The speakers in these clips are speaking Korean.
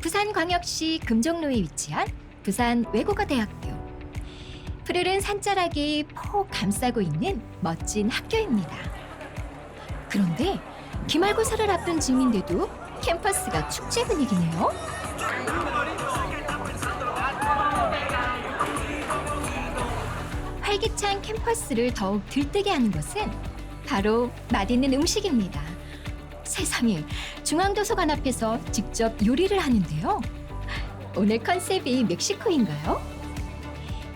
부산광역시 금종로에 위치한 부산 외국어대학교. 푸르른 산자락이 폭 감싸고 있는 멋진 학교입니다. 그런데 기말고사를 앞둔 즈음인데도 캠퍼스가 축제 분위기네요. 활기찬 캠퍼스를 더욱 들뜨게 하는 것은 바로 맛있는 음식입니다. 세상에, 중앙도서관 앞에서 직접 요리를 하는데요. 오늘 컨셉이 멕시코인가요?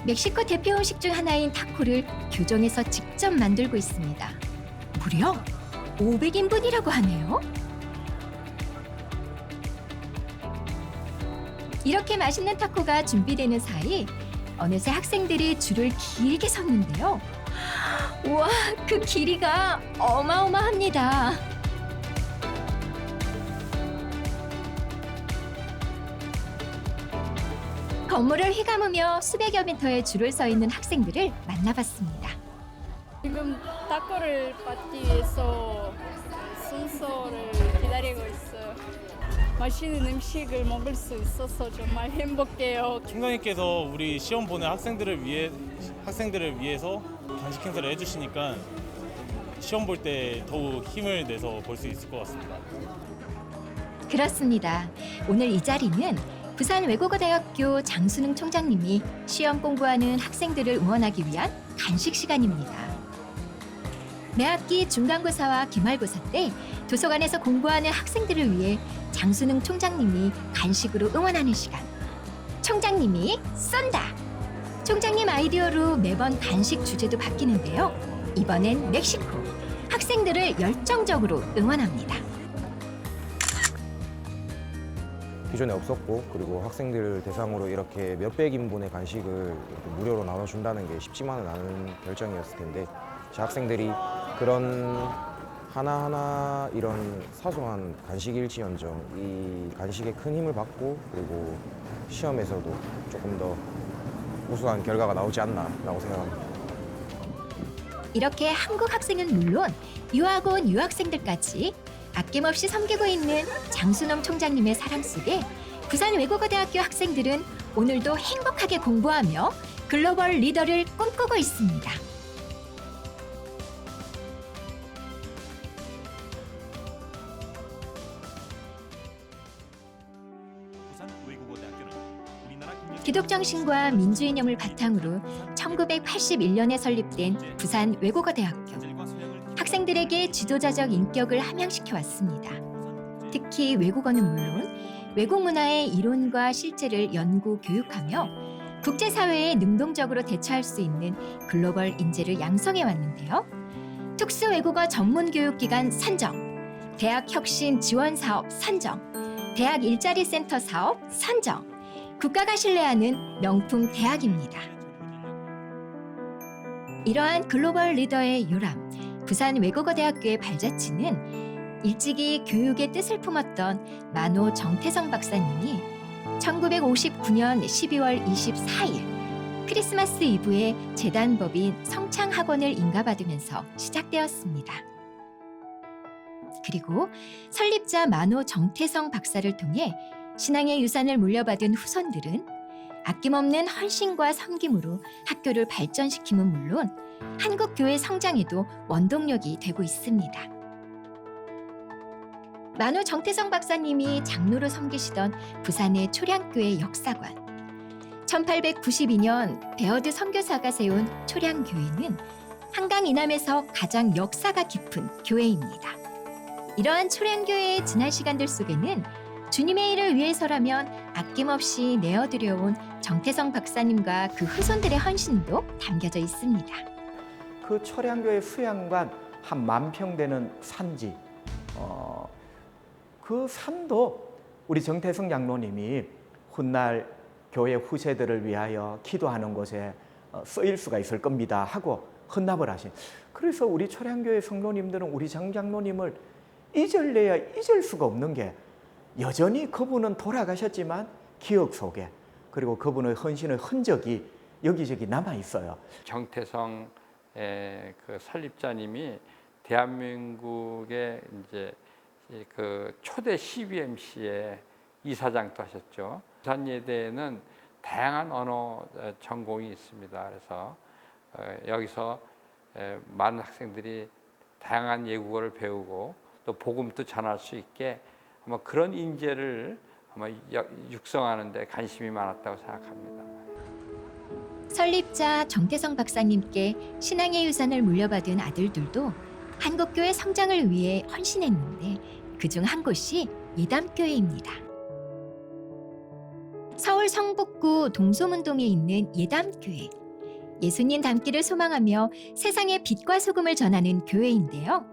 멕시코 대표 음식 중 하나인 타코를 교정해서 직접 만들고 있습니다. 무려 500인분이라고 하네요. 이렇게 맛있는 타코가 준비되는 사이 어느새 학생들이 줄을 길게 섰는데요. 우와, 그 길이가 어마어마합니다. 건물을 휘감으며 수백여 미터의 줄을 서 있는 학생들을 만나봤습니다. 지금 타코를 받기 위해서 순서를 기다리고 있어요. 맛있는 음식을 먹을 수 있어서 정말 행복해요. 총장님께서 우리 시험 보는 학생들을 위해서 간식 행사를 해주시니까 시험 볼 때 더욱 힘을 내서 볼 수 있을 것 같습니다. 그렇습니다. 오늘 이 자리는 부산 외국어대학교 장순흥 총장님이 시험 공부하는 학생들을 응원하기 위한 간식 시간입니다. 매 학기 중간고사와 기말고사 때 도서관에서 공부하는 학생들을 위해 장순흥 총장님이 간식으로 응원하는 시간. 총장님이 쏜다! 총장님 아이디어로 매번 간식 주제도 바뀌는데요. 이번엔 멕시코. 학생들을 열정적으로 응원합니다. 기존에 없었고, 그리고 학생들 대상으로 이렇게 몇백 인분의 간식을 이렇게 무료로 나눠준다는 게 쉽지만은 않은 결정이었을 텐데, 제 학생들이 그런 하나하나 이런 사소한 간식일지언정 이 간식에 큰 힘을 받고, 그리고 시험에서도 조금 더 우수한 결과가 나오지 않나라고 생각합니다. 이렇게 한국 학생은 물론 유학 온 유학생들까지 아낌없이 섬기고 있는 장순흥 총장님의 사랑 속에 부산 외국어대학교 학생들은 오늘도 행복하게 공부하며 글로벌 리더를 꿈꾸고 있습니다. 기독정신과 민주이념을 바탕으로 1981년에 설립된 부산 외국어대학교. 학생들에게 지도자적 인격을 함양시켜 왔습니다. 특히 외국어는 물론 외국 문화의 이론과 실제를 연구 교육하며 국제사회에 능동적으로 대처할 수 있는 글로벌 인재를 양성해 왔는데요. 특수외국어 전문교육기관 선정, 대학혁신 지원사업 선정, 대학 일자리 센터 사업 선정, 국가가 신뢰하는 명품 대학입니다. 이러한 글로벌 리더의 요람, 부산 외국어대학교의 발자취는 일찍이 교육의 뜻을 품었던 만호 정태성 박사님이 1959년 12월 24일 크리스마스 이브에 재단법인 성창학원을 인가받으면서 시작되었습니다. 그리고 설립자 만호 정태성 박사를 통해 신앙의 유산을 물려받은 후손들은 아낌없는 헌신과 섬김으로 학교를 발전시킴은 물론 한국 교회 성장에도 원동력이 되고 있습니다. 만호 정태성 박사님이 장로로 섬기시던 부산의 초량교회 역사관. 1892년 베어드 선교사가 세운 초량교회는 한강 이남에서 가장 역사가 깊은 교회입니다. 이러한 초량교회의 지난 시간들 속에는 주님의 일을 위해서라면 아낌없이 내어드려온 정태성 박사님과 그 후손들의 헌신도 담겨져 있습니다. 그 초량교회 수양관 한 10,000평 되는 산지, 그 산도 우리 정태성 장로님이 훗날 교회 후세들을 위하여 기도하는 곳에 쓰일 수가 있을 겁니다 하고 헌납을 하신. 그래서 우리 초량교회 성도님들은 우리 장 장로님을 잊을래야 잊을 수가 없는 게 여전히 그분은 돌아가셨지만 기억 속에, 그리고 그분의 헌신의 흔적이 여기저기 남아 있어요. 정태성 그 설립자님이 대한민국의 이제 그 초대 CBMC에 이사장도 하셨죠. 부산예대에는 다양한 언어 전공이 있습니다. 그래서 여기서 많은 학생들이 다양한 외국어를 배우고 또 복음도 전할 수 있게 아마 그런 인재를 아마 육성하는 데 관심이 많았다고 생각합니다. 설립자 정태성 박사님께 신앙의 유산을 물려받은 아들들도 한국교회 성장을 위해 헌신했는데 그중 한 곳이 예담교회입니다. 서울 성북구 동소문동에 있는 예담교회. 예수님 닮기를 소망하며 세상의 빛과 소금을 전하는 교회인데요.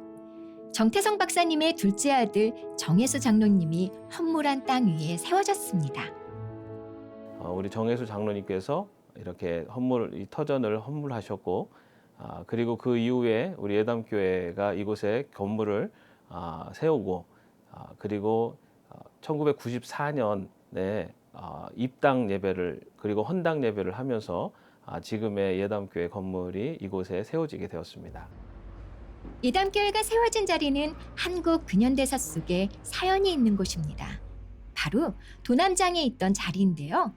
정태성 박사님의 둘째 아들 정혜수 장로님이 헌물한 땅 위에 세워졌습니다. 우리 정혜수 장로님께서 이렇게 이 터전을 헌물하셨고, 그리고 그 이후에 우리 예담교회가 이곳에 건물을 세우고, 그리고 1994년에 입당 예배를 그리고 헌당 예배를 하면서 지금의 예담교회 건물이 이곳에 세워지게 되었습니다. 예담교회가 세워진 자리는 한국 근현대사 속에 사연이 있는 곳입니다. 바로 도남장에 있던 자리인데요.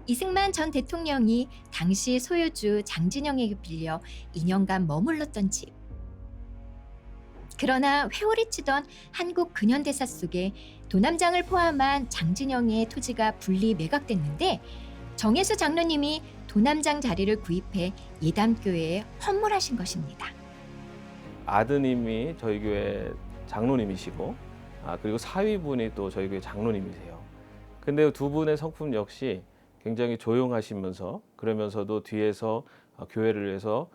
이승만 전 대통령이 당시 소유주 장진영에게 빌려 2년간 머물렀던 집. 그러나 회오리 치던 한국 근현대사 속에 도남장을 포함한 장진영의 토지가 분리 매각됐는데 정혜수 장로님이 도남장 자리를 구입해 예담교회에 헌물하신 것입니다. 아드님이 저희 교회 장로님이시고, 그리고 사위분이 또 저희 교회 장로님이세요. 근데 두 분의 성품 역시 굉장히 조용하시면서 그러면서도 뒤에서 교회를 위해서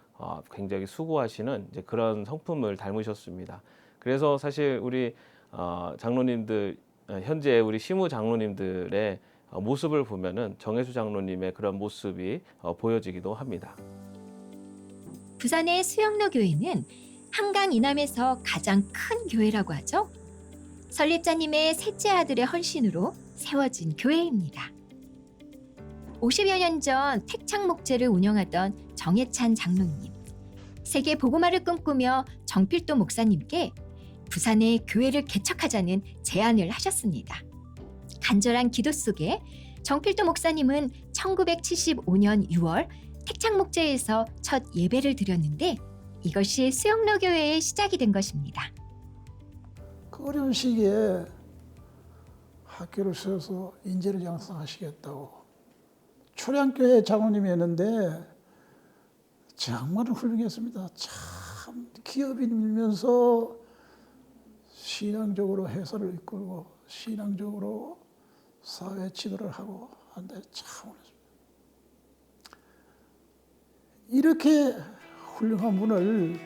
굉장히 수고하시는 이제 그런 성품을 닮으셨습니다. 그래서 사실 우리 장로님들, 현재 우리 시무 장로님들의 모습을 보면은 정혜수 장로님의 그런 모습이 보여지기도 합니다. 부산의 수영로 교회는 한강 이남에서 가장 큰 교회라고 하죠. 설립자님의 셋째 아들의 헌신으로 세워진 교회입니다. 50여 년 전 택창 목재를 운영하던 정혜찬 장로님, 세계 복음화를 꿈꾸며 정필도 목사님께 부산에 교회를 개척하자는 제안을 하셨습니다. 간절한 기도 속에 정필도 목사님은 1975년 6월 택창 목재에서 첫 예배를 드렸는데 이것이 수영로 교회의 시작이 된 것입니다. 그 어려운 시기에 학교를 세워서 인재를 양성하시겠다고. 초량교회 장로님이었는데 정말 훌륭했습니다. 참 기업인이면서 신앙적으로 회사를 이끌고 신앙적으로 사회 지도를 하고 한데 참 어렵습니다. 이렇게 훌륭한 분을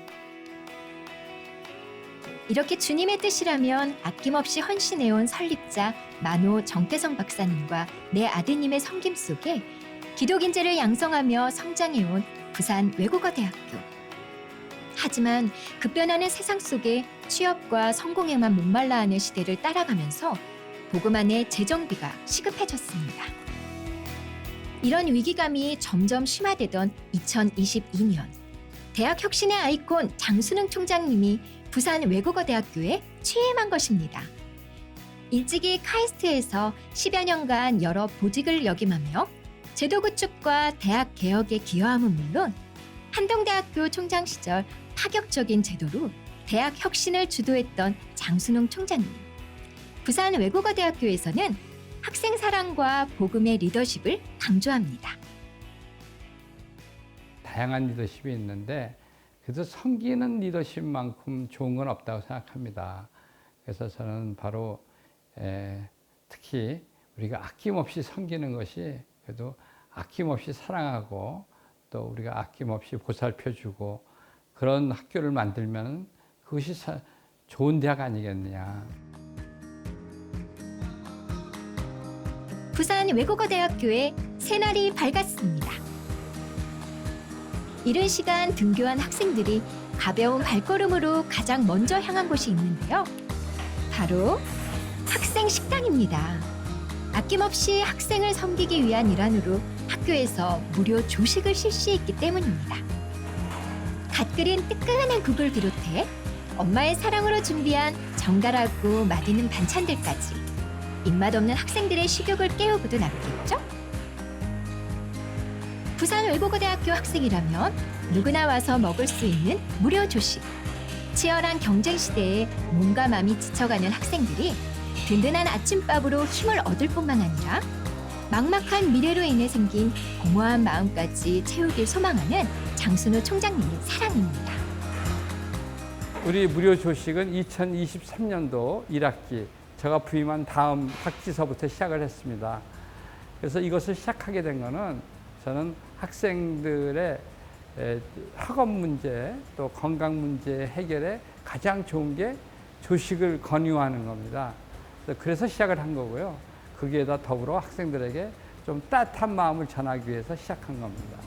이렇게 주님의 뜻이라면 아낌없이 헌신해온 설립자 만호 정태성 박사님과 내 아드님의 섬김 속에 기독인재를 양성하며 성장해온 부산 외국어대학교. 하지만 급변하는 세상 속에 취업과 성공에만 목말라하는 시대를 따라가면서 복음 안의 재정비가 시급해졌습니다. 이런 위기감이 점점 심화되던 2022년 대학 혁신의 아이콘 장순흥 총장님이 부산 외국어대학교에 취임한 것입니다. 일찍이 카이스트에서 10여 년간 여러 보직을 역임하며 제도 구축과 대학 개혁에 기여함은 물론 한동대학교 총장 시절 파격적인 제도로 대학 혁신을 주도했던 장순흥 총장님. 부산 외국어대학교에서는 학생 사랑과 복음의 리더십을 강조합니다. 다양한 리더십이 있는데 그래도 섬기는 리더십만큼 좋은 건 없다고 생각합니다. 그래서 저는 바로 특히 우리가 아낌없이 섬기는 것이 그래도 아낌없이 사랑하고 또 우리가 아낌없이 보살펴주고 그런 학교를 만들면 그것이 좋은 대학 아니겠느냐. 부산 외국어대학교에 새날이 밝았습니다. 이른 시간 등교한 학생들이 가벼운 발걸음으로 가장 먼저 향한 곳이 있는데요. 바로 학생 식당입니다. 아낌없이 학생을 섬기기 위한 일환으로 학교에서 무료 조식을 실시했기 때문입니다. 갓 끓인 뜨끈한 국을 비롯해 엄마의 사랑으로 준비한 정갈하고 맛있는 반찬들까지 입맛 없는 학생들의 식욕을 깨우고도 남겠죠? 부산 외국어대학교 학생이라면 누구나 와서 먹을 수 있는 무료 조식. 치열한 경쟁 시대에 몸과 마음이 지쳐가는 학생들이 든든한 아침밥으로 힘을 얻을 뿐만 아니라 막막한 미래로 인해 생긴 공허한 마음까지 채우길 소망하는 장순우 총장님의 사랑입니다. 우리 무료 조식은 2023년도 1학기 제가 부임한 다음 학기서부터 시작을 했습니다. 그래서 이것을 시작하게 된 거는 저는 학생들의 학업 문제 또 건강 문제 해결에 가장 좋은 게 조식을 권유하는 겁니다. 그래서 시작을 한 거고요. 거기에다 더불어 학생들에게 좀 따뜻한 마음을 전하기 위해서 시작한 겁니다.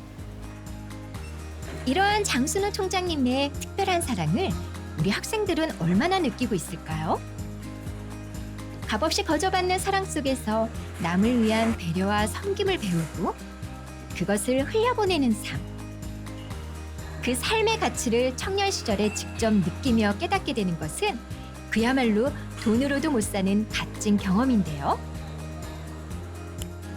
이러한 장순우 총장님의 특별한 사랑을 우리 학생들은 얼마나 느끼고 있을까요? 값없이 거저받는 사랑 속에서 남을 위한 배려와 섬김을 배우고 그것을 흘려보내는 삶. 그 삶의 가치를 청년 시절에 직접 느끼며 깨닫게 되는 것은 그야말로 돈으로도 못 사는 값진 경험인데요.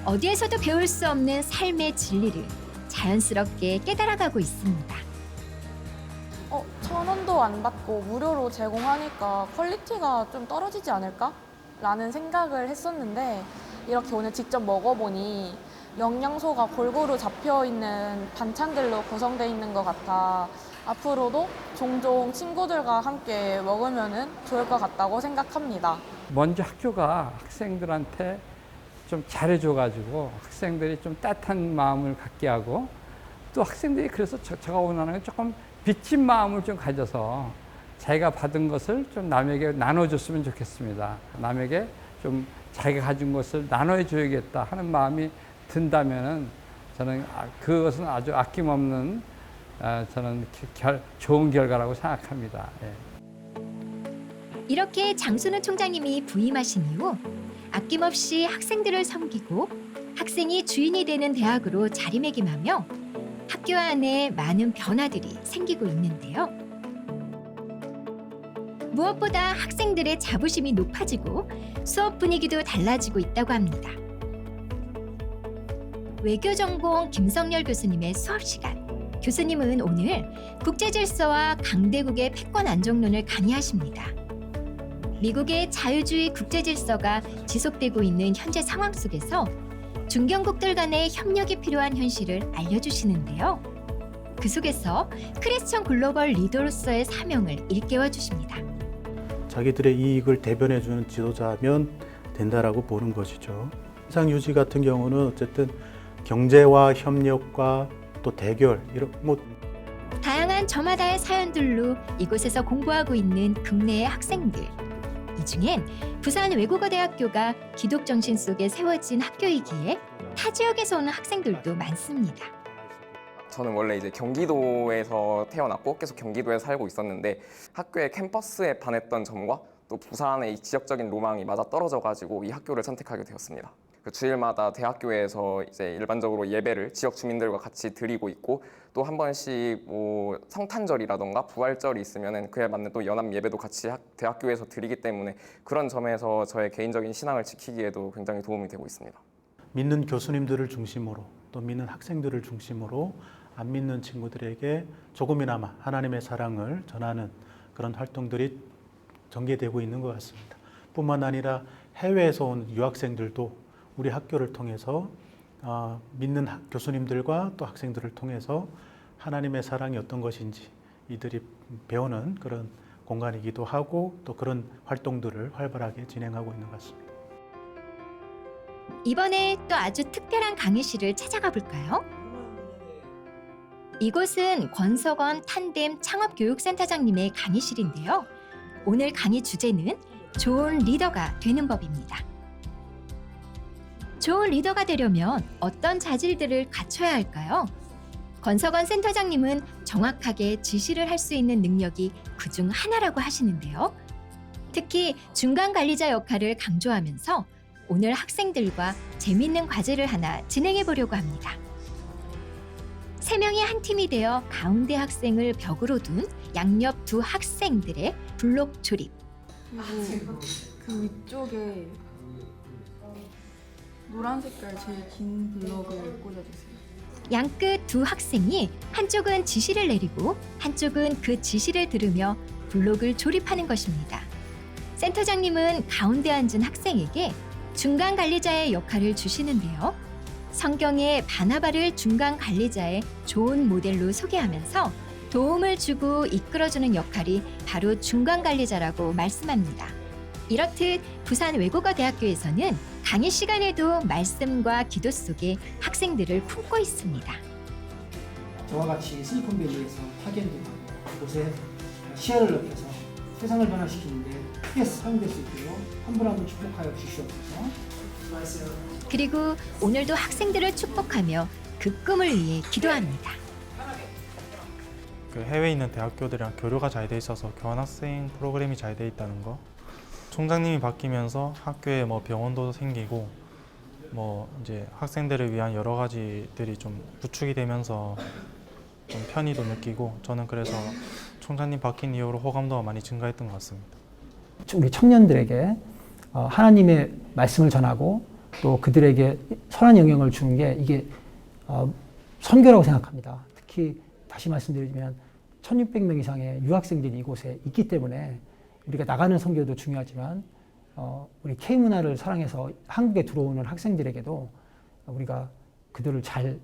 어디에서도 배울 수 없는 삶의 진리를 자연스럽게 깨달아가고 있습니다. 1,000원도 안 받고 무료로 제공하니까 퀄리티가 좀 떨어지지 않을까? 라는 생각을 했었는데 이렇게 오늘 직접 먹어보니 영양소가 골고루 잡혀있는 반찬들로 구성되어 있는 것 같아 앞으로도 종종 친구들과 함께 먹으면 좋을 것 같다고 생각합니다. 먼저 학교가 학생들한테 좀 잘해줘가지고 학생들이 좀 따뜻한 마음을 갖게 하고 또 학생들이 그래서 제가 원하는 건 조금 빚진 마음을 좀 가져서 자기가 받은 것을 좀 남에게 나눠줬으면 좋겠습니다. 남에게 좀 자기가 가진 것을 나눠줘야겠다 하는 마음이 든다면은 저는 그것은 아주 아낌없는 저는 좋은 결과라고 생각합니다. 예. 이렇게 장순우 총장님이 부임하신 이후 아낌없이 학생들을 섬기고 학생이 주인이 되는 대학으로 자리매김하며 학교 안에 많은 변화들이 생기고 있는데요. 무엇보다 학생들의 자부심이 높아지고 수업 분위기도 달라지고 있다고 합니다. 외교 전공 김성열 교수님의 수업 시간. 교수님은 오늘 국제질서와 강대국의 패권 안정론을 강의하십니다. 미국의 자유주의 국제질서가 지속되고 있는 현재 상황 속에서 중견국들 간의 협력이 필요한 현실을 알려주시는데요. 그 속에서 크리스천 글로벌 리더로서의 사명을 일깨워 주십니다. 자기들의 이익을 대변해주는 지도자면 된다라고 보는 것이죠. 이상 유지 같은 경우는 어쨌든 경제와 협력과 또 대결 이런 다양한 저마다의 사연들로 이곳에서 공부하고 있는 국내의 학생들. 이 중엔 부산 외국어대학교가 기독정신 속에 세워진 학교이기에 타 지역에서 오는 학생들도 많습니다. 저는 원래 이제 경기도에서 태어났고 계속 경기도에서 살고 있었는데 학교의 캠퍼스에 반했던 점과 또 부산의 이 지역적인 로망이 맞아 떨어져가지고 이 학교를 선택하게 되었습니다. 그 주일마다 대학교에서 이제 일반적으로 예배를 지역 주민들과 같이 드리고 있고 또 한 번씩 뭐 성탄절이라던가 부활절이 있으면은 그에 맞는 또 연합 예배도 같이 대학교에서 드리기 때문에 그런 점에서 저의 개인적인 신앙을 지키기에도 굉장히 도움이 되고 있습니다. 믿는 교수님들을 중심으로 또 믿는 학생들을 중심으로 안 믿는 친구들에게 조금이나마 하나님의 사랑을 전하는 그런 활동들이 전개되고 있는 것 같습니다. 뿐만 아니라 해외에서 온 유학생들도 우리 학교를 통해서 믿는 교수님들과 또 학생들을 통해서 하나님의 사랑이 어떤 것인지 이들이 배우는 그런 공간이기도 하고 또 그런 활동들을 활발하게 진행하고 있는 것 같습니다. 이번에 또 아주 특별한 강의실을 찾아가 볼까요? 이곳은 권석원 탄댐 창업교육센터장님의 강의실인데요. 오늘 강의 주제는 좋은 리더가 되는 법입니다. 좋은 리더가 되려면 어떤 자질들을 갖춰야 할까요? 권석원 센터장님은 정확하게 지시를 할 수 있는 능력이 그중 하나라고 하시는데요. 특히 중간 관리자 역할을 강조하면서 오늘 학생들과 재미있는 과제를 하나 진행해 보려고 합니다. 3명이 한 팀이 되어 가운데 학생을 벽으로 둔 양옆 두 학생들의 블록 조립. 그 위쪽에 노란 색깔 제일 긴 블럭을 꽂아주세요. 양끝 두 학생이 한쪽은 지시를 내리고 한쪽은 그 지시를 들으며 블록을 조립하는 것입니다. 센터장님은 가운데 앉은 학생에게 중간 관리자의 역할을 주시는데요. 성경의 바나바를 중간 관리자의 좋은 모델로 소개하면서 도움을 주고 이끌어주는 역할이 바로 중간 관리자라고 말씀합니다. 이렇듯 부산 외국어대학교에서는 강의 시간에도 말씀과 기도 속에 학생들을 품고 있습니다. 저와 같이 실리콘밸리에서 파견도 하고 그곳에 시야를 넓혀서 세상을 변화시키는데 크게 사용될 수 있도록 한 분 한 분 축복하여 주시옵소서. 그리고 오늘도 학생들을 축복하며 그 꿈을 위해 기도합니다. 그 해외에 있는 대학교들이랑 교류가 잘 돼 있어서 교환학생 프로그램이 잘 돼 있다는 거. 총장님이 바뀌면서 학교에 뭐 병원도 생기고 뭐 이제 학생들을 위한 여러 가지들이 좀 구축이 되면서 좀 편의도 느끼고 저는 그래서 총장님 바뀐 이후로 호감도가 많이 증가했던 것 같습니다. 우리 청년들에게 하나님의 말씀을 전하고 또 그들에게 선한 영향을 주는 게 이게 선교라고 생각합니다. 특히 다시 말씀드리면 1600명 이상의 유학생들이 이곳에 있기 때문에 우리가 나가는 선교도 중요하지만 우리 K문화를 사랑해서 한국에 들어오는 학생들에게도 우리가 그들을 잘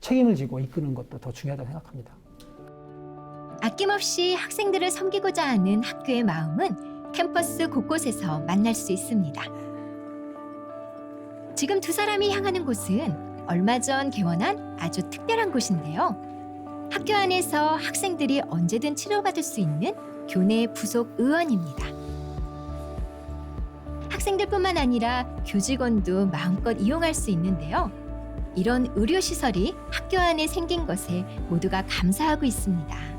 책임을 지고 이끄는 것도 더 중요하다고 생각합니다. 아낌없이 학생들을 섬기고자 하는 학교의 마음은 캠퍼스 곳곳에서 만날 수 있습니다. 지금 두 사람이 향하는 곳은 얼마 전 개원한 아주 특별한 곳인데요. 학교 안에서 학생들이 언제든 치료받을 수 있는 교내 부속 의원입니다. 학생들뿐만 아니라 교직원도 마음껏 이용할 수 있는데요. 이런 의료시설이 학교 안에 생긴 것에 모두가 감사하고 있습니다.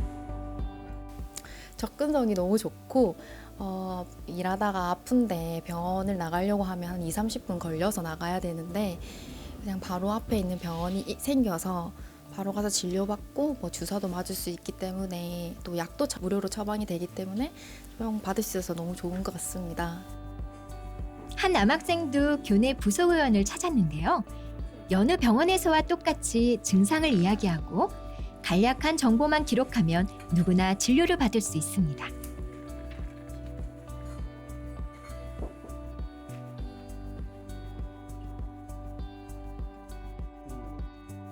접근성이 너무 좋고 일하다가 아픈데 병원을 나가려고 하면 한 2-30분 걸려서 나가야 되는데 그냥 바로 앞에 있는 병원이 생겨서 바로 가서 진료받고 뭐 주사도 맞을 수 있기 때문에 또 약도 무료로 처방이 되기 때문에 병 받을 수 있어서 너무 좋은 것 같습니다. 한 남학생도 교내 부속의원을 찾았는데요. 여느 병원에서와 똑같이 증상을 이야기하고 간략한 정보만 기록하면 누구나 진료를 받을 수 있습니다.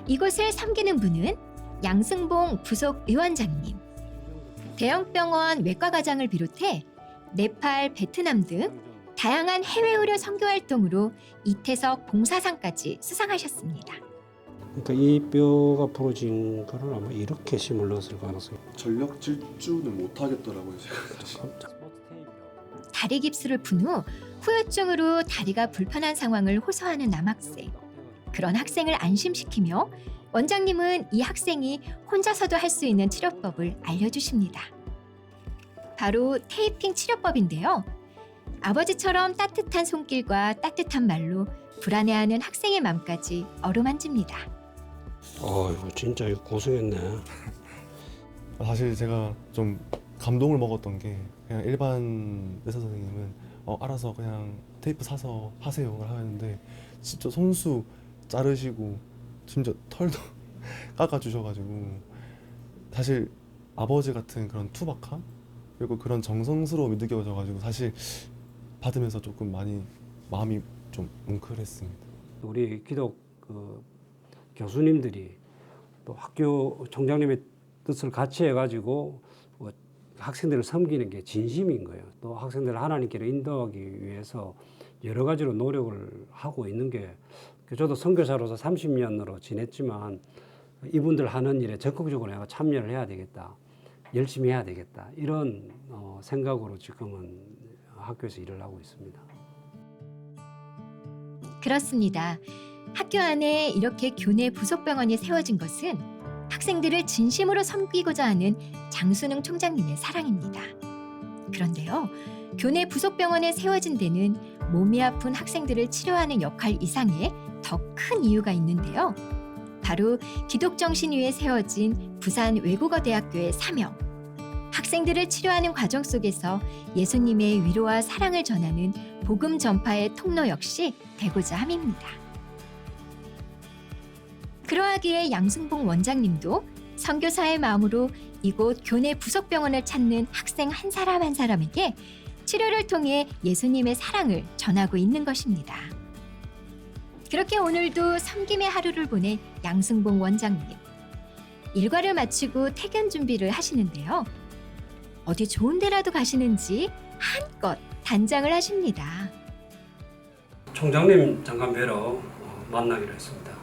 이곳을 섬기는 분은 양승봉 부속위원장님. 대형병원 외과과장을 비롯해 네팔, 베트남 등 다양한 해외 의료 선교 활동으로 이태석 봉사상까지 수상하셨습니다. 그러니까 이 뼈가 부러진 거를 아마 이렇게 심을 넣었을 가능성이. 전력 질주는 못 하겠더라고요, 제가. 다리 깁스를 푼 후 후유증으로 다리가 불편한 상황을 호소하는 남학생. 그런 학생을 안심시키며 원장님은 이 학생이 혼자서도 할 수 있는 치료법을 알려주십니다. 바로 테이핑 치료법인데요. 아버지처럼 따뜻한 손길과 따뜻한 말로 불안해하는 학생의 맘까지 어루만집니다. 이거 진짜 이거 고생했네. 사실 제가 좀 감동을 먹었던 게 그냥 일반 의사 선생님은 알아서 그냥 테이프 사서 하세요를 하는데 진짜 손수 자르시고 심지어 털도 깎아주셔가지고 사실 아버지 같은 그런 투박함 그리고 그런 정성스러움이 느껴져가지고 사실 받으면서 조금 많이 마음이 좀 뭉클했습니다. 우리 기독 교수님들이 또 학교 총장님의 뜻을 같이 해가지고 학생들을 섬기는 게 진심인 거예요. 또 학생들을 하나님께로 인도하기 위해서 여러 가지로 노력을 하고 있는 게 저도 선교사로서 30년으로 지냈지만 이분들 하는 일에 적극적으로 내가 참여를 해야 되겠다. 열심히 해야 되겠다. 이런 생각으로 지금은 학교에서 일을 하고 있습니다. 그렇습니다. 학교 안에 이렇게 교내 부속병원이 세워진 것은 학생들을 진심으로 섬기고자 하는 장순흥 총장님의 사랑입니다. 그런데요, 교내 부속병원에 세워진 데는 몸이 아픈 학생들을 치료하는 역할 이상의 더 큰 이유가 있는데요. 바로 기독정신 위에 세워진 부산 외국어대학교의 사명. 학생들을 치료하는 과정 속에서 예수님의 위로와 사랑을 전하는 복음 전파의 통로 역시 되고자 함입니다. 그러하기에 양승봉 원장님도 선교사의 마음으로 이곳 교내 부속병원을 찾는 학생 한 사람 한 사람에게 치료를 통해 예수님의 사랑을 전하고 있는 것입니다. 그렇게 오늘도 섬김의 하루를 보낸 양승봉 원장님. 일과를 마치고 퇴근 준비를 하시는데요. 어디 좋은 데라도 가시는지 한껏 단장을 하십니다. 총장님 잠깐 뵈러 만나기로 했습니다.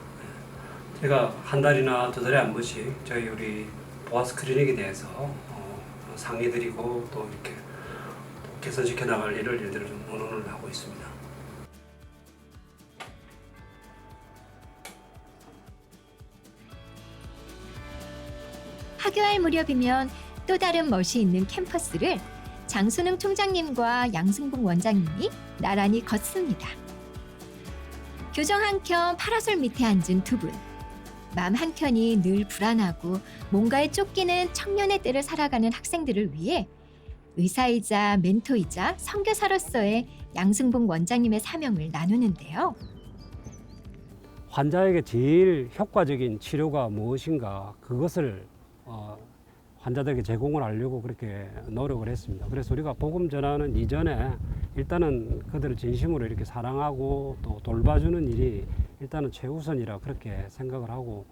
제가 한 달이나 두 달에 한 번씩 저희 우리 보아스 클리닉에 대해서 상의드리고 또 이렇게 개선시켜 나갈 일들을 좀 의논을 하고 있습니다. 하교할 무렵이면 또 다른 멋이 있는 캠퍼스를 장순흥 총장님과 양승봉 원장님이 나란히 걷습니다. 교정 한켠 파라솔 밑에 앉은 두 분. 마음 한켠이 늘 불안하고 뭔가에 쫓기는 청년의 때를 살아가는 학생들을 위해 의사이자 멘토이자 선교사로서의 양승봉 원장님의 사명을 나누는데요. 환자에게 제일 효과적인 치료가 무엇인가 그것을 환자들에게 제공을 하려고 그렇게 노력을 했습니다. 그래서 우리가 복음 전하는 이전에 일단은 그들을 진심으로 이렇게 사랑하고 또 돌봐주는 일이 일단은 최우선이라 그렇게 생각을 하고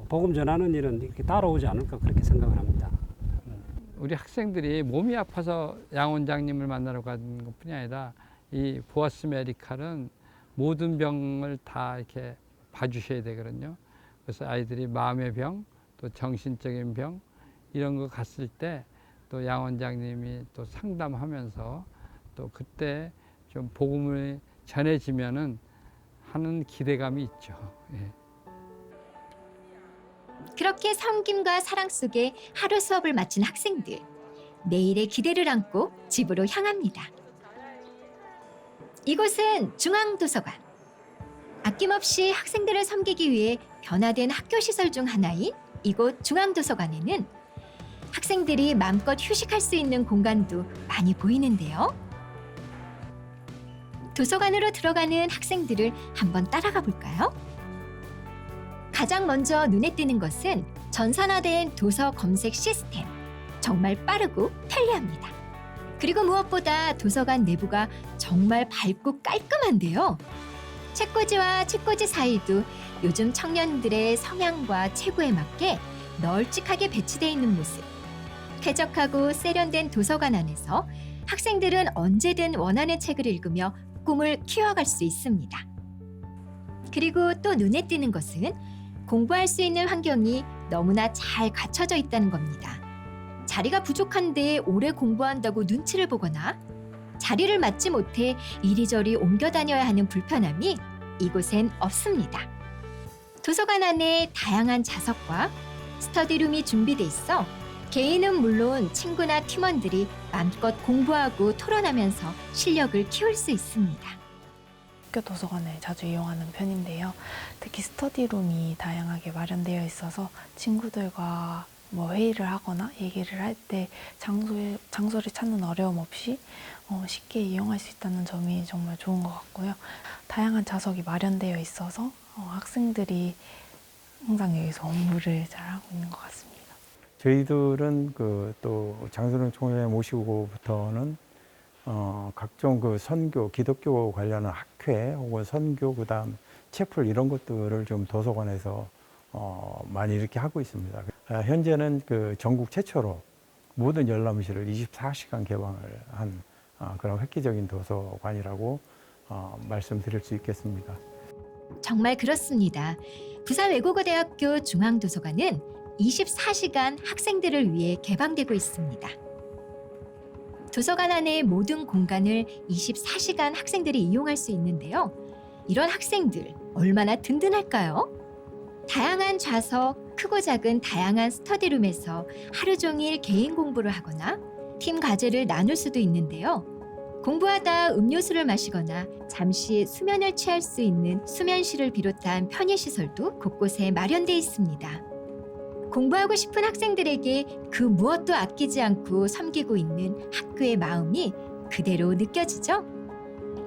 복음 전하는 일은 이렇게 따라오지 않을까 그렇게 생각을 합니다. 우리 학생들이 몸이 아파서 양 원장님을 만나러 가는 것뿐이 아니라 이 보아스 메디칼은 모든 병을 다 이렇게 봐주셔야 되거든요. 그래서 아이들이 마음의 병, 또 정신적인 병 이런 거 갔을 때 또 양 원장님이 또 상담하면서 또 그때 좀 복음을 전해지면은 하는 기대감이 있죠. 예. 그렇게 섬김과 사랑 속에 하루 수업을 마친 학생들. 내일의 기대를 안고 집으로 향합니다. 이곳은 중앙도서관. 아낌없이 학생들을 섬기기 위해 변화된 학교 시설 중 하나인 이곳 중앙도서관에는 학생들이 마음껏 휴식할 수 있는 공간도 많이 보이는데요. 도서관으로 들어가는 학생들을 한번 따라가 볼까요? 가장 먼저 눈에 띄는 것은 전산화된 도서 검색 시스템. 정말 빠르고 편리합니다. 그리고 무엇보다 도서관 내부가 정말 밝고 깔끔한데요. 책꽂이와 책꽂이 사이도 요즘 청년들의 성향과 체구에 맞게 널찍하게 배치되어 있는 모습. 쾌적하고 세련된 도서관 안에서 학생들은 언제든 원하는 책을 읽으며 꿈을 키워갈 수 있습니다. 그리고 또 눈에 띄는 것은 공부할 수 있는 환경이 너무나 잘 갖춰져 있다는 겁니다. 자리가 부족한데 오래 공부한다고 눈치를 보거나 자리를 맡지 못해 이리저리 옮겨 다녀야 하는 불편함이 이곳엔 없습니다. 도서관 안에 다양한 자석과 스터디룸이 준비돼 있어 개인은 물론 친구나 팀원들이 마음껏 공부하고 토론하면서 실력을 키울 수 있습니다. 학교 도서관을 자주 이용하는 편인데요. 특히 스터디룸이 다양하게 마련되어 있어서 친구들과 회의를 하거나 얘기를 할 때 장소를 찾는 어려움 없이 쉽게 이용할 수 있다는 점이 정말 좋은 것 같고요. 다양한 자석이 마련되어 있어서 학생들이 항상 여기서 공부를 잘하고 있는 것 같습니다. 저희들은 또 장순흥 총장을 모시고부터는 각종 선교, 기독교 관련한 학회 혹은 선교 그다음 책풀 이런 것들을 좀 도서관에서 많이 이렇게 하고 있습니다. 현재는 전국 최초로 모든 열람실을 24시간 개방을 한 그런 획기적인 도서관이라고 말씀드릴 수 있겠습니다. 정말 그렇습니다. 부산외국어대학교 중앙도서관은 24시간 학생들을 위해 개방되고 있습니다. 도서관 안의 모든 공간을 24시간 학생들이 이용할 수 있는데요. 이런 학생들 얼마나 든든할까요? 다양한 좌석, 크고 작은 다양한 스터디룸에서 하루 종일 개인 공부를 하거나 팀 과제를 나눌 수도 있는데요. 공부하다 음료수를 마시거나 잠시 수면을 취할 수 있는 수면실을 비롯한 편의시설도 곳곳에 마련되어 있습니다. 공부하고 싶은 학생들에게 그 무엇도 아끼지 않고 섬기고 있는 학교의 마음이 그대로 느껴지죠?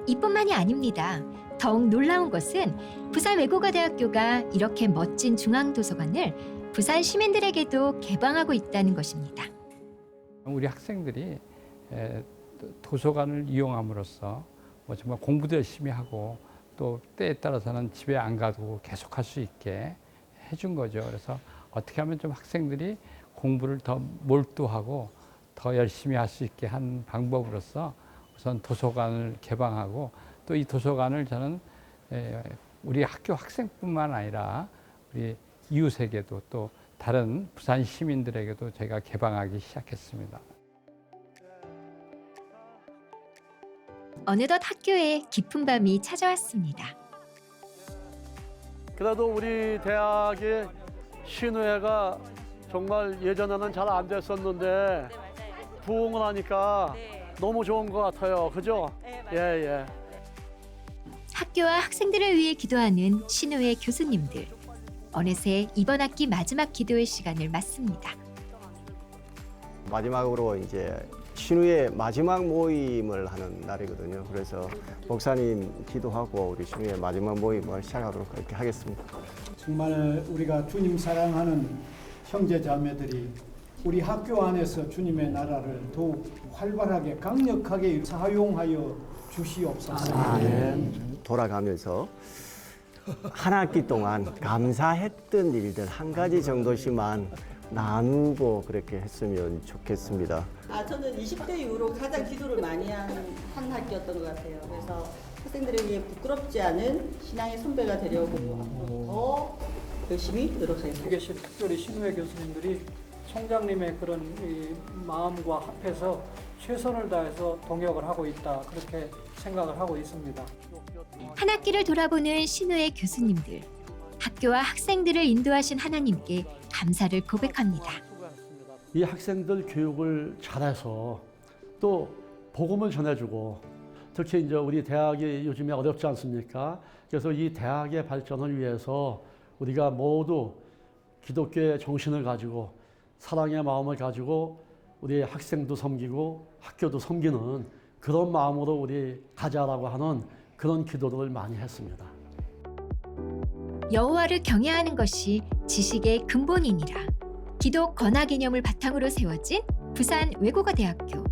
이뿐만이 아닙니다. 더욱 놀라운 것은 부산 외국어대학교가 이렇게 멋진 중앙도서관을 부산 시민들에게도 개방하고 있다는 것입니다. 우리 학생들이 도서관을 이용함으로써 정말 공부도 열심히 하고 또 때에 따라서는 집에 안 가도 계속할 수 있게 해준 거죠. 그래서 어떻게 하면 좀 학생들이 공부를 더 몰두하고 더 열심히 할 수 있게 한 방법으로서 우선 도서관을 개방하고 또 이 도서관을 저는 우리 학교 학생뿐만 아니라 우리 이웃에게도 또 다른 부산 시민들에게도 저희가 개방하기 시작했습니다. 어느덧 학교에 깊은 밤이 찾아왔습니다. 그래도 우리 대학의 신우회가 정말 예전에는 잘 안 됐었는데 부흥을 하니까 너무 좋은 것 같아요. 그죠? 예. 학교와 학생들을 위해 기도하는 신우회 교수님들. 어느새 이번 학기 마지막 기도의 시간을 맞습니다. 마지막으로 이제 신우의 마지막 모임을 하는 날이거든요. 그래서 목사님 기도하고 우리 신우의 마지막 모임을 시작하도록 그렇게 하겠습니다. 정말 우리가 주님 사랑하는 형제 자매들이 우리 학교 안에서 주님의 나라를 더욱 활발하게 강력하게 사용하여 주시옵소서. 돌아가면서 한 학기 동안 감사했던 일들 한 가지 정도씩만 나누고 그렇게 했으면 좋겠습니다. 저는 20대 이후로 가장 기도를 많이 한 학기였던 것 같아요. 그래서 학생들에게 부끄럽지 않은 신앙의 선배가 되려고 더 열심히 노력하겠습니다. 계신 특별히 신우회 교수님들이 총장님의 그런 마음과 합해서 최선을 다해서 동역을 하고 있다, 그렇게 생각을 하고 있습니다. 한 학기를 돌아보는 신우회 교수님들. 학교와 학생들을 인도하신 하나님께 감사를 고백합니다. 이 학생들 교육을 잘해서 또 복음을 전해주고 특히 이제 우리 대학이 요즘에 어렵지 않습니까? 그래서 이 대학의 발전을 위해서 우리가 모두 기독교의 정신을 가지고 사랑의 마음을 가지고 우리 학생도 섬기고 학교도 섬기는 그런 마음으로 우리 가자라고 하는 그런 기도를 많이 했습니다. 여호와를 경외하는 것이 지식의 근본이니라. 기독 건화 개념을 바탕으로 세워진 부산 외국어대학교.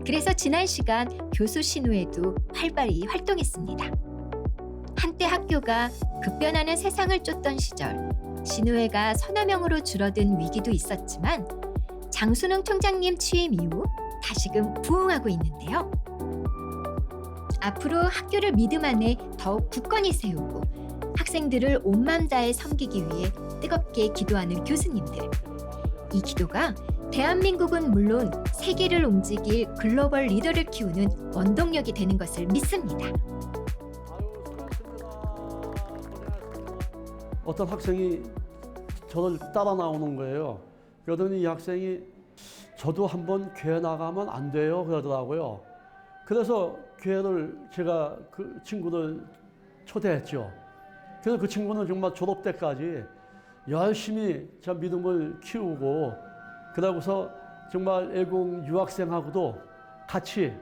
그래서 지난 시간 교수 신우회도 활발히 활동했습니다. 한때 학교가 급변하는 세상을 쫓던 시절 신우회가 서너 명으로 줄어든 위기도 있었지만 장순흥 총장님 취임 이후 다시금 부흥하고 있는데요. 앞으로 학교를 믿음 안에 더욱 굳건히 세우고 학생들을 온 맘 다해 섬기기 위해 뜨겁게 기도하는 교수님들. 이 기도가 대한민국은 물론 세계를 움직일 글로벌 리더를 키우는 원동력이 되는 것을 믿습니다. 어떤 학생이 저를 따라 나오는 거예요. 그러더니 이 학생이 저도 한번 교회 나가면 안 돼요 그러더라고요. 그래서 교회를 제가 그 친구를 초대했죠. 그래서 그 친구는 정말 졸업 때까지 열심히 저 믿음을 키우고 그러고서 정말 외국 유학생하고도 같이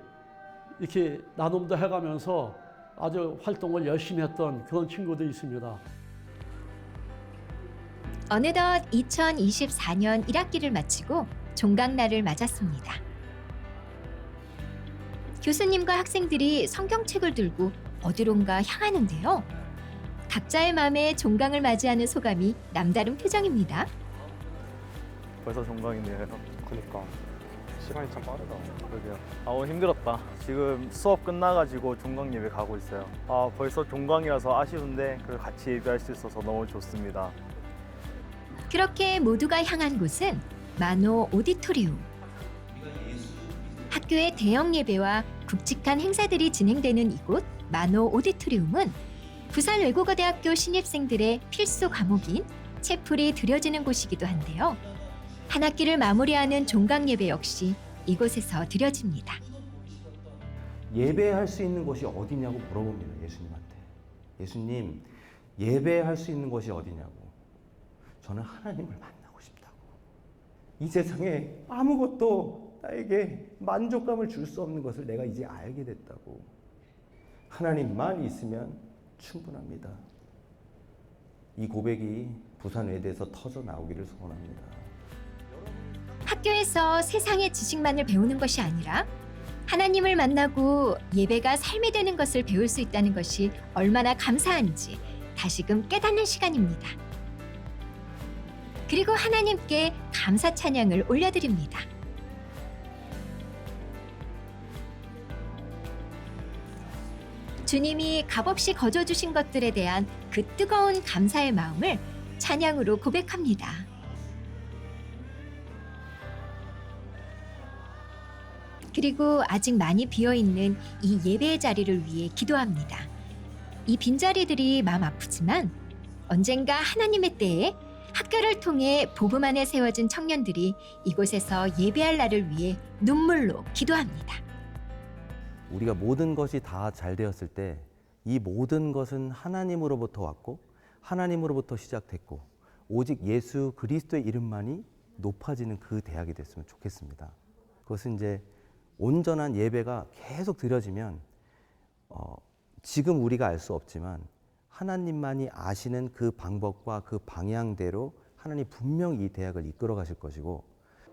이렇게 나눔도 해가면서 아주 활동을 열심히 했던 그런 친구도 있습니다. 어느덧 2024년 1학기를 마치고 종강날을 맞았습니다. 교수님과 학생들이 성경책을 들고 어디론가 향하는데요. 각자의 마음에 종강을 맞이하는 소감이 남다른 표정입니다. 벌써 종강이네요. 그러니까 시간이 참 빠르다. 그러게요. 오늘 힘들었다. 지금 수업 끝나가지고 종강 예배 가고 있어요. 벌써 종강이라서 아쉬운데 같이 예배할 수 있어서 너무 좋습니다. 그렇게 모두가 향한 곳은 만호 오디토리움. 학교의 대형 예배와 굵직한 행사들이 진행되는 이곳 만호 오디토리움은 부산 외국어대학교 신입생들의 필수 과목인 채플이 드려지는 곳이기도 한데요. 한 학기를 마무리하는 종강 예배 역시 이곳에서 드려집니다. 예배할 수 있는 곳이 어디냐고 물어봅니다. 예수님한테. 예수님, 예배할 수 있는 곳이 어디냐고. 저는 하나님을 만나고 싶다. 이 세상에 아무것도 나에게 만족감을 줄 수 없는 것을 내가 이제 알게 됐다고. 하나님만 있으면 충분합니다. 이 고백이 부산외대에서 터져 나오기를 소원합니다. 학교에서 세상의 지식만을 배우는 것이 아니라 하나님을 만나고 예배가 삶이 되는 것을 배울 수 있다는 것이 얼마나 감사한지 다시금 깨닫는 시간입니다. 그리고 하나님께 감사 찬양을 올려드립니다. 주님이 값없이 거저주신 것들에 대한 그 뜨거운 감사의 마음을 찬양으로 고백합니다. 그리고 아직 많이 비어있는 이 예배의 자리를 위해 기도합니다. 이 빈자리들이 마음 아프지만 언젠가 하나님의 때에 학교를 통해 복음 안에 세워진 청년들이 이곳에서 예배할 날을 위해 눈물로 기도합니다. 우리가 모든 것이 다 잘 되었을 때 이 모든 것은 하나님으로부터 왔고 하나님으로부터 시작됐고 오직 예수 그리스도의 이름만이 높아지는 그 대학이 됐으면 좋겠습니다. 그것은 이제 온전한 예배가 계속 드려지면 지금 우리가 알 수 없지만 하나님만이 아시는 그 방법과 그 방향대로 하나님 분명히 이 대학을 이끌어 가실 것이고,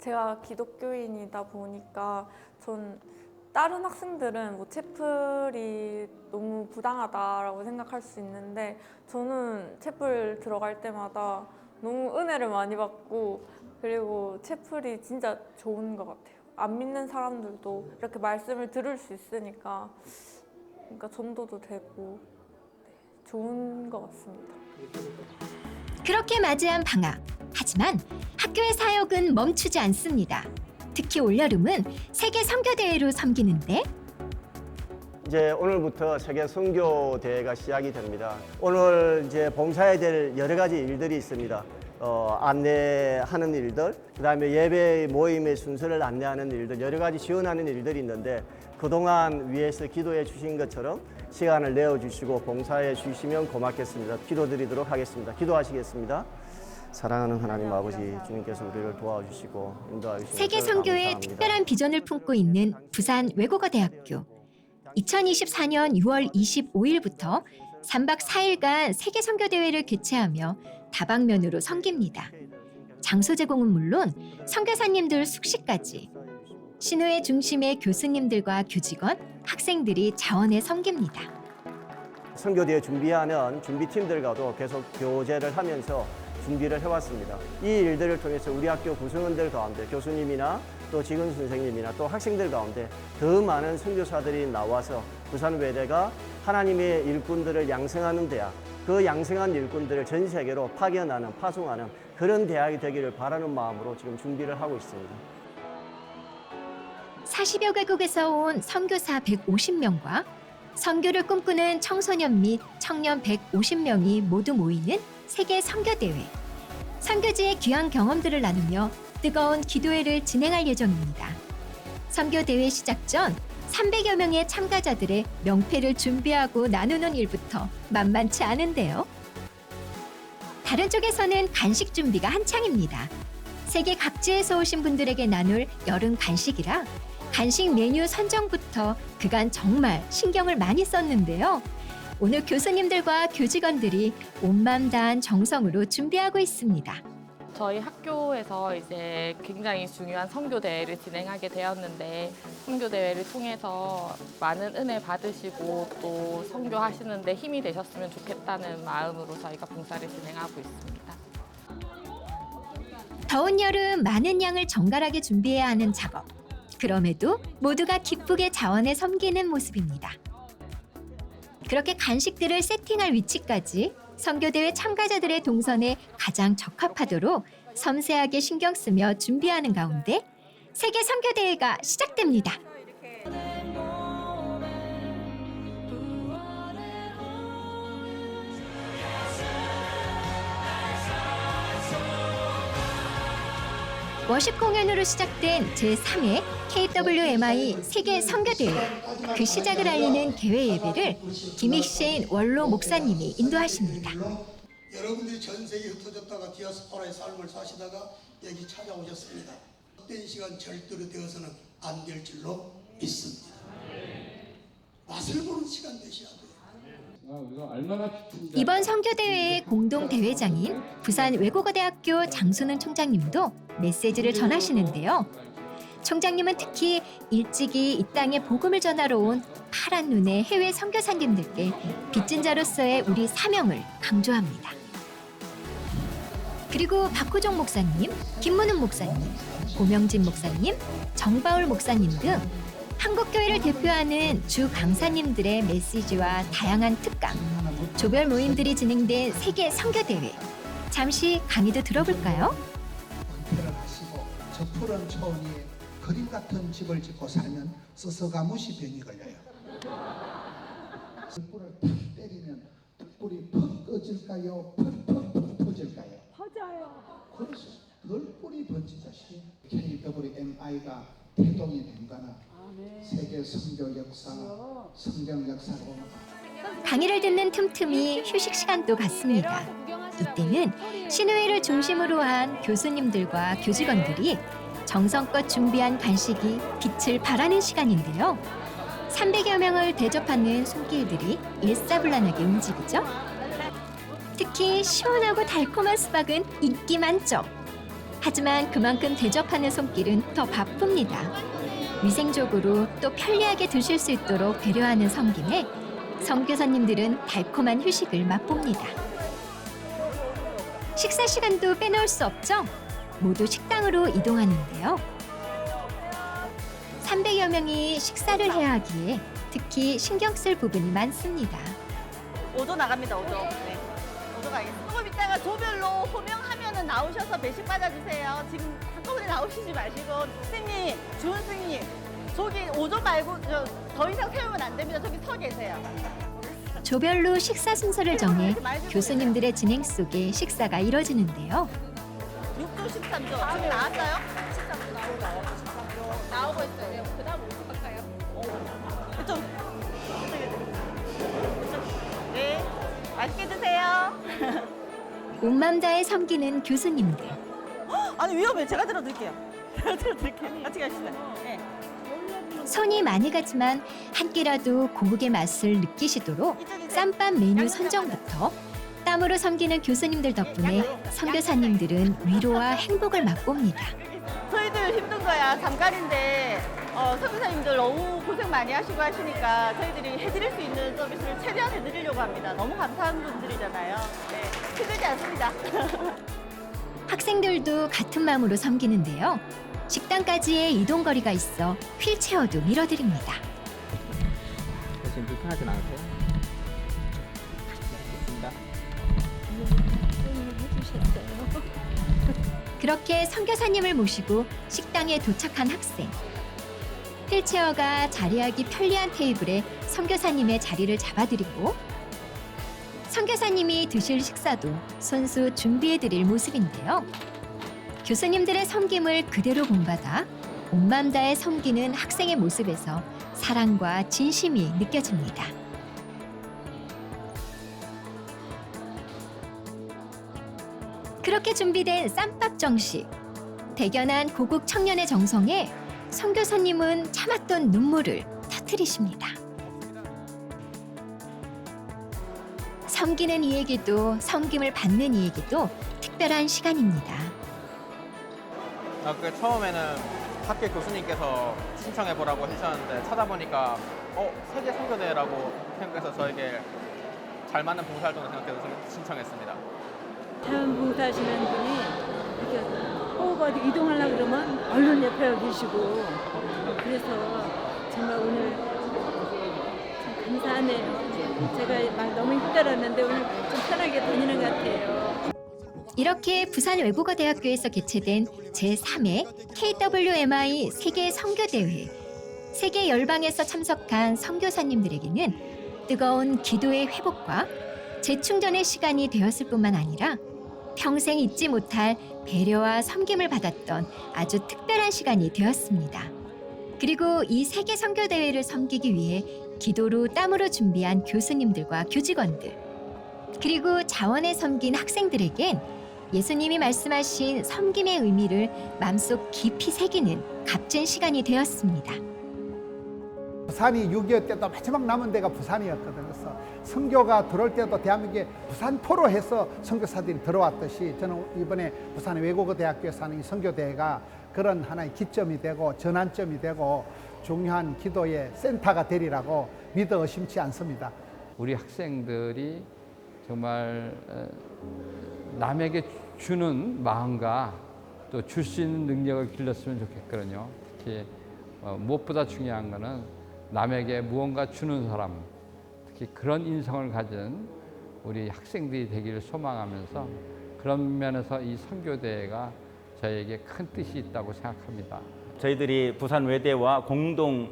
제가 기독교인이다 보니까 전 다른 학생들은 뭐 채플이 너무 부당하다라고 생각할 수 있는데 저는 채플 들어갈 때마다 너무 은혜를 많이 받고 그리고 채플이 진짜 좋은 것 같아요. 안 믿는 사람들도 이렇게 말씀을 들을 수 있으니까 그러니까 전도도 되고 좋은 것 같습니다. 그렇게 맞이한 방학. 하지만 학교의 사역은 멈추지 않습니다. 특히 올여름은 세계 선교 대회로 섬기는데 이제 오늘부터 세계 선교 대회가 시작이 됩니다. 오늘 이제 봉사해야 될 여러 가지 일들이 있습니다. 안내하는 일들, 그다음에 예배 모임의 순서를 안내하는 일들, 여러 가지 지원하는 일들이 있는데 그동안 위에서 기도해 주신 것처럼 시간을 내어주시고 봉사해 주시면 고맙겠습니다. 기도드리도록 하겠습니다. 기도하시겠습니다. 사랑하는 하나님 아버지, 주님께서 우리를 도와주시고 인도해 주시고 세계 선교의 특별한 비전을 품고 있는 부산 외국어대학교. 2024년 6월 25일부터 3박 4일간 세계 선교 대회를 개최하며 다방면으로 섬깁니다. 장소 제공은 물론 선교사님들 숙식까지 신우의 중심의 교수님들과 교직원, 학생들이 자원해 섬깁니다. 선교대회 준비하는 준비팀들과도 계속 교제를 하면서 준비를 해왔습니다. 이 일들을 통해서 우리 학교 구성원들 가운데 교수님이나 또 직원 선생님이나 또 학생들 가운데 더 많은 선교사들이 나와서 부산외대가 하나님의 일꾼들을 양성하는 대학, 그 양성한 일꾼들을 전 세계로 파견하는, 파송하는 그런 대학이 되기를 바라는 마음으로 지금 준비를 하고 있습니다. 40여 개국에서 온 선교사 150명과 선교를 꿈꾸는 청소년 및 청년 150명이 모두 모이는 세계 선교대회. 선교지의 귀한 경험들을 나누며 뜨거운 기도회를 진행할 예정입니다. 선교대회 시작 전 300여 명의 참가자들의 명패를 준비하고 나누는 일부터 만만치 않은데요. 다른 쪽에서는 간식 준비가 한창입니다. 세계 각지에서 오신 분들에게 나눌 여름 간식이라 간식 메뉴 선정부터 그간 정말 신경을 많이 썼는데요. 오늘 교수님들과 교직원들이 온 마음 다한 정성으로 준비하고 있습니다. 저희 학교에서 이제 굉장히 중요한 선교 대회를 진행하게 되었는데 선교 대회를 통해서 많은 은혜 받으시고 또 선교하시는데 힘이 되셨으면 좋겠다는 마음으로 저희가 봉사를 진행하고 있습니다. 더운 여름 많은 양을 정갈하게 준비해야 하는 작업. 그럼에도 모두가 기쁘게 자원에 섬기는 모습입니다. 그렇게 간식들을 세팅할 위치까지 선교대회 참가자들의 동선에 가장 적합하도록 섬세하게 신경 쓰며 준비하는 가운데 세계 선교대회가 시작됩니다. 워십 공연으로 시작된 제3회 KWMI 세계 선교대회. 그 시작을 알리는 개회 예배를 김익신 원로 목사님이 인도하십니다. 여러분들이 전 세계에 흩어졌다가 디아스포라의 삶을 사시다가 여기 찾아오셨습니다. 헛된 시간 절대로 되어서는 안 될 줄로 믿습니다. 맛을 보는 시간 되셔야 돼요. 이번 선교대회의 공동대회장인 부산 외국어대학교 장순은 총장님도 메시지를 전하시는데요. 총장님은 특히 일찍이 이 땅에 복음을 전하러 온 파란 눈의 해외 선교사님들께 빚진 자로서의 우리 사명을 강조합니다. 그리고 박호종 목사님, 김문훈 목사님, 고명진 목사님, 정바울 목사님 등 한국교회를 대표하는 주 강사님들의 메시지와 다양한 특강, 조별 모임들이 진행된 세계 선교대회. 잠시 강의도 들어볼까요? 은퇴를 하시고 저 푸른 초원 위에 그림 같은 집을 짓고 살면 서서가무시 병이 걸려요. 뿔을 탁 때리면 뿔이 퍽 꺼질까요? 퍽 터질까요? 터져요. 그래서 덜뿔이 번지듯이 KWMI가 태동이 된 거나 세계 선교 역사, 성경 역사로 강의를 듣는 틈틈이 휴식 시간도 갖습니다. 이때는 신우회를 중심으로 한 교수님들과 교직원들이 정성껏 준비한 간식이 빛을 발하는 시간인데요. 300여 명을 대접하는 손길들이 일사불란하게 움직이죠. 특히 시원하고 달콤한 수박은 인기 만점. 하지만 그만큼 대접하는 손길은 더 바쁩니다. 위생적으로 또 편리하게 드실 수 있도록 배려하는 섬김에 선교사님들은 달콤한 휴식을 맛봅니다. 식사 시간도 빼놓을 수 없죠. 모두 식당으로 이동하는데요. 300여 명이 식사를 해야 하기에 특히 신경 쓸 부분이 많습니다. 오조 나갑니다. 오조. 네. 오조 가겠습니다. 조금 이따가 조별로 호명하면은 나오셔서 배식 받아주세요. 지금 한꺼번에 나오시지 마시고 스님, 주은 스님 저기 오조 말고 더 이상 세우면 안 됩니다. 저기 서 계세요. 조별로 식사 순서를 정해 교수님들의 진행 속에 식사가 이뤄지는데요. 6조 13조 지금 나왔어요? 13조 나오고 있어요. 그 다음 어디서 갈까요? 이쪽. 네, 맛있게 드세요. 온 맘 다해 섬기는 교수님들. 아니 위험해. 제가 들어드릴게요. 제가 들어드릴게요. 같이 갑시다. 네. 손이 많이 가지만 한 끼라도 고국의 맛을 느끼시도록 쌈밥 메뉴 선정부터 땀으로 섬기는 교수님들 덕분에 선교사님들은 위로와 행복을 맛봅니다. 저희들 힘든 거야. 잠깐인데 선교사님들 너무 고생 많이 하시고 하시니까 저희들이 해드릴 수 있는 서비스를 최대한 해드리려고 합니다. 너무 감사한 분들이잖아요. 네, 힘들지 않습니다. 학생들도 같은 마음으로 섬기는데요. 식당까지의 이동 거리가 있어 휠체어도 밀어드립니다. 선생님 불편하진 않으세요? 그렇게 선교사님을 모시고 식당에 도착한 학생. 휠체어가 자리하기 편리한 테이블에 선교사님의 자리를 잡아드리고 선교사님이 드실 식사도 손수 준비해드릴 모습인데요. 교수님들의 섬김을 그대로 본받아 온 맘 다해 섬기는 학생의 모습에서 사랑과 진심이 느껴집니다. 그렇게 준비된 쌈밥 정식. 대견한 고국 청년의 정성에 선교사님은 참았던 눈물을 터뜨리십니다. 섬기는 이에게도 섬김을 받는 이에게도 특별한 시간입니다. 처음에는 학교 교수님께서 신청해보라고 해주셨는데 찾아보니까 세계 선교대회라고 생각해서 저에게 잘 맞는 봉사활동을 생각해서 신청했습니다. 자원봉사하시는 분이 이렇게 꼭 어디 이동하려고 그러면 얼른 옆에 계시고 그래서 정말 오늘 참 감사하네요. 제가 막 너무 힘들었는데 오늘 좀 편하게 다니는 것 같아요. 이렇게 부산 외국어대학교에서 개최된 제3회 KWMI 세계 선교대회. 세계 열방에서 참석한 선교사님들에게는 뜨거운 기도의 회복과 재충전의 시간이 되었을 뿐만 아니라 평생 잊지 못할 배려와 섬김을 받았던 아주 특별한 시간이 되었습니다. 그리고 이 세계 선교대회를 섬기기 위해 기도로 땀으로 준비한 교수님들과 교직원들, 그리고 자원에 섬긴 학생들에겐 예수님이 말씀하신 섬김의 의미를 마음속 깊이 새기는 값진 시간이 되었습니다. 부산이 6.25 때도 마지막 남은 데가 부산이었거든요. 그래서 선교가 들어올 때도 대한민국에 부산포로 해서 선교사들이 들어왔듯이 저는 이번에 부산 외국어 대학교에서 하는 이 선교대회가 그런 하나의 기점이 되고 전환점이 되고 중요한 기도의 센터가 되리라고 믿어 의심치 않습니다. 우리 학생들이 정말 남에게 주는 마음과 또 줄 수 있는 능력을 길렀으면 좋겠거든요. 특히 무엇보다 중요한 것은 남에게 무언가 주는 사람, 특히 그런 인성을 가진 우리 학생들이 되기를 소망하면서 그런 면에서 이 선교대회가 저에게 큰 뜻이 있다고 생각합니다. 저희들이 부산 외대와 공동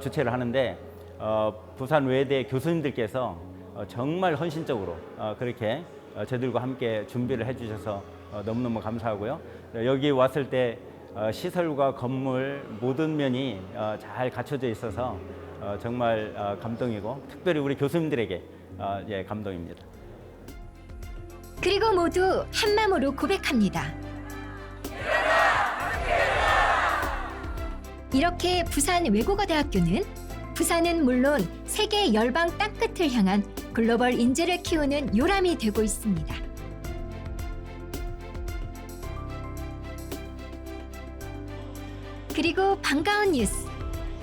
주최를 하는데 부산 외대 교수님들께서 정말 헌신적으로 그렇게 저희들과 함께 준비를 해주셔서 너무너무 감사하고요. 여기 왔을 때 시설과 건물 모든 면이 잘 갖춰져 있어서 정말 감동이고 특별히 우리 교수님들에게 감동입니다. 그리고 모두 한마음으로 고백합니다. 이렇게 부산 외국어대학교는 부산은 물론 세계 열방 땅끝을 향한 글로벌 인재를 키우는 요람이 되고 있습니다. 그리고 반가운 뉴스!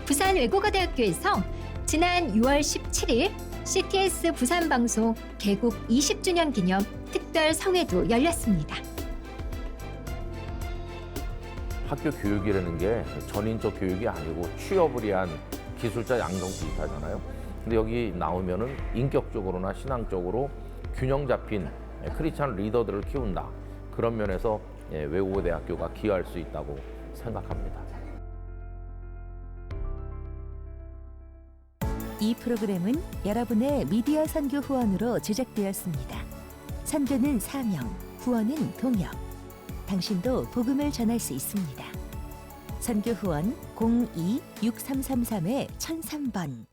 부산 외국어대학교에서 지난 6월 17일 CTS 부산방송 개국 20주년 기념 특별 성회도 열렸습니다. 학교 교육이라는 게 전인적 교육이 아니고 취업을 위한 기술자 양성 비슷하잖아요. 근데 여기 나오면은 인격적으로나 신앙적으로 균형 잡힌 크리스찬 리더들을 키운다. 그런 면에서 외국어대학교가 기여할 수 있다고 생각합니다. 이 프로그램은 여러분의 미디어 선교 후원으로 제작되었습니다. 선교는 사명, 후원은 동역. 당신도 복음을 전할 수 있습니다. 선교 후원 02-6333-1003번